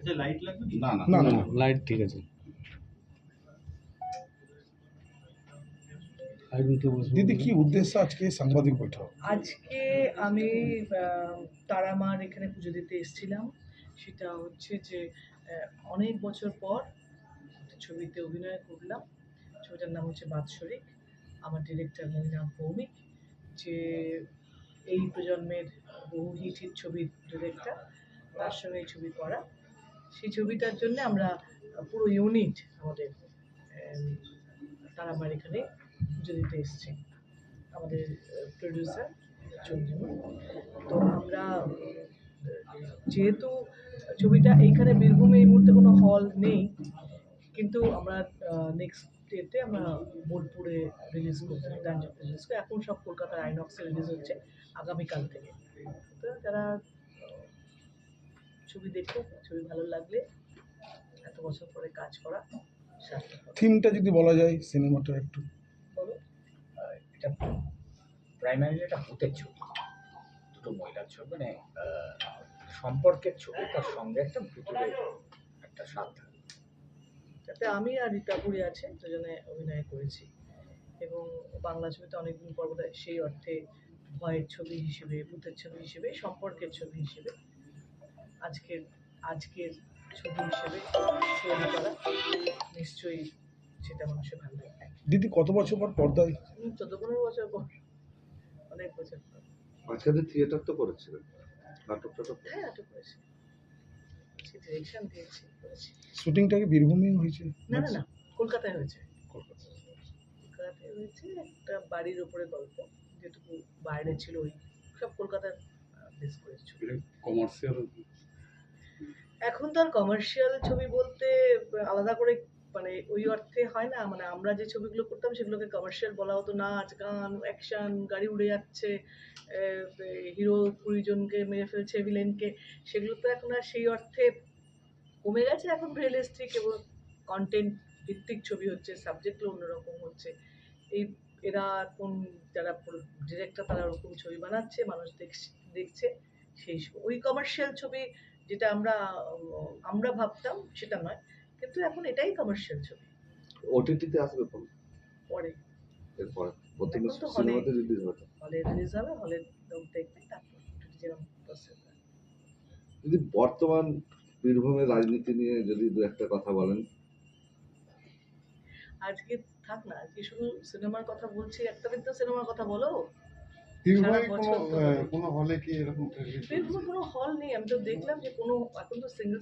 আচ্ছা লাইট লাগবে কি? না না না না না লাইট ঠিক আছে। দিদি কি উদ্দেশ্য আজকে সাংবাদিক বৈঠক? আজকে আমি তারা মার এখানে পুজো দিতে এসেছিলাম। সেটা হচ্ছে যে অনেক বছর পর একটা ছবিতে অভিনয় করলাম। ছবিটার নাম হচ্ছে বাৎসরিক। আমার ডিরেক্টর মনিনাথ ভৌমিক, যে এই প্রজন্মের বহু হিট ছবির ডিরেক্টর, তার সঙ্গে এই ছবি করা। সেই ছবিটার জন্য আমরা পুরো ইউনিট আমাদের তারা মার এখানে পুজো দিতে এসেছি, আমাদের প্রডিউসার চন্দ্রিমা। তো আমরা যেহেতু ছবিটা এইখানে বীরভূমে এই মুহূর্তে কোনো হল নেই, কিন্তু আমরা নেক্সট ডেতে আমরা বোলপুরে রিলিজ করতে রিলিজ করি। এখন সব কলকাতার আইনক্সে রিলিজ হচ্ছে আগামীকাল থেকে। তো যারা ছবি দেখো, ছবি ভালো লাগলে, এত বছর পরে কাজ করা সার্থক হবে। থিমটা যদি বলা যায় সিনেমাটা একটু বলো। এটা প্রাইমারি একটা ভূতের ছবি, দুটো মহিলার ছবি, মানে সম্পর্কের ছবি, তার সঙ্গে একটা ভূতের একটা স্বাদ থাকে। তাতে আমি আর রীতা পুরী আছে, দুজনে অভিনয় করেছি। এবং বাংলা ছবিতে অনেকদিন পর বোধহয় সেই অর্থে ভয়ের ছবি হিসেবে, ভূতের ছবি হিসেবে, সম্পর্কের ছবি হিসেবে আজকের ছবি হিসেবে তৈরি করা, নিশ্চয়ই সেটা মানুষের ভালো লাগে। দিদি কত বছর পর পর্দায়? 14-15 বছর পর, অনেক বছর পর। মাঝখানে থিয়েটার তো করেছিলেন, নাটক টাটক? হ্যাঁ, নাটক করেছি, ডিরেকশন দিয়েছি, করেছি। শুটিংটা কি বীরভূমেই হয়েছে? না না না, কলকাতায় হয়েছে। কলকাতা। কলকাতায় হয়েছে, একটা বাড়ির ওপরে গল্প, যেটুকু বাইরে ছিল ওই সব কলকাতার বেস করেছে। কমার্শিয়াল? এখন তো আর কমার্শিয়াল ছবি বলতে আলাদা করে মানে ওই অর্থে হয় না। মানে আমরা যে ছবিগুলো করতাম সেগুলোকে কমার্শিয়াল বলা হতো। নাচ গান, অ্যাকশন, গাড়ি উড়ে যাচ্ছে, হিরো 20 জনকে মেরে ফেলছে, ভিলেনকে, সেগুলো তো এখন আর সেই অর্থে কমে গেছে। এখন রিয়েলিস্টিক এবং কন্টেন্ট ভিত্তিক ছবি হচ্ছে, সাবজেক্টগুলো অন্যরকম হচ্ছে। এই এরা এখন যারা ডিরেক্টর তারা ওরকম ছবি বানাচ্ছে, মানুষ দেখছে। সেই ওই কমার্শিয়াল ছবি যেটা আমরা ভাবতাম সেটা নয়, কিন্তু এখন এটাই কমার্শিয়াল ছবি। ওটিটিতে আসবে কোন পরে এরপরে প্রথমে এখন তো হলে সিনেমাতে রিলিজ হবে? হলে রিলিজ হবে, হলে লোক দেখবে, তারপর যেরকম প্রসেস। যদি বর্তমান বীরভূমের রাজনীতি নিয়ে যদি দু একটা কথা বলেন। আজকে থাক না, আজকে শুধু সিনেমার কথা বলছি, একটা দিন তো সিনেমার কথা বলো। বীরভূমে সারা বছর তো হবে। কোনো হলে কি এরকম বীরভূমে কোনো হল নেই। আমি তো দেখলাম যে কোনো এখন তো সিঙ্গেল